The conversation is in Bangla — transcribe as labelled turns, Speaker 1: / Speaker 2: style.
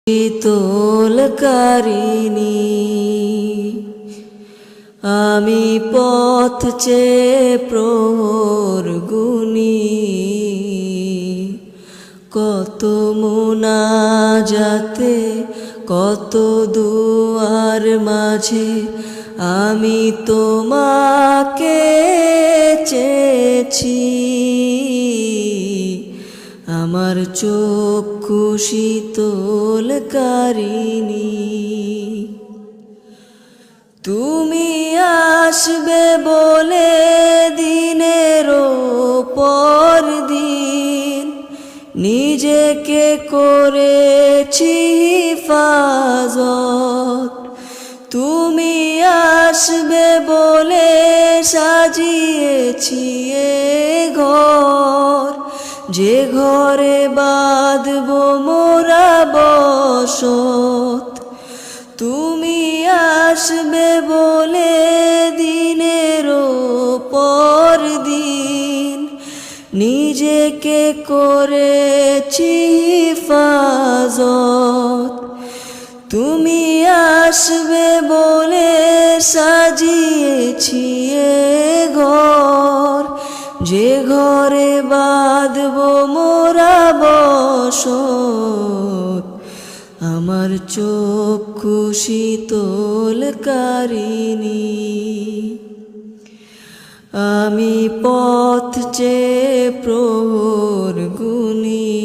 Speaker 1: শীতলকারিণী আমি পথ চেয়ে প্রহর গুনি, কত মুনাজাতে কত দুয়ার মাঝে আমি তোমাকে চেয়েছি। আমার চক্ষু শীতলকারিণী, তুমি আসবে বলে দিনের পর দিন নিজেকে করেছি হিফাজত। তুমি আসবে বলে সাজিয়েছি এ ঘর, যে ঘরে বাঁধব মোরা বসত। তুমি আসবে বলে দিনের পর দিন নিজেকে করেছি হিফাজত। তুমি আসবে বলে সাজিয়েছি এ ঘর, যে ঘরে বাঁধব মোরা বসত। আমার চক্ষু শীতলকারিণী আমি পথ চেয়ে প্রহর গুনি।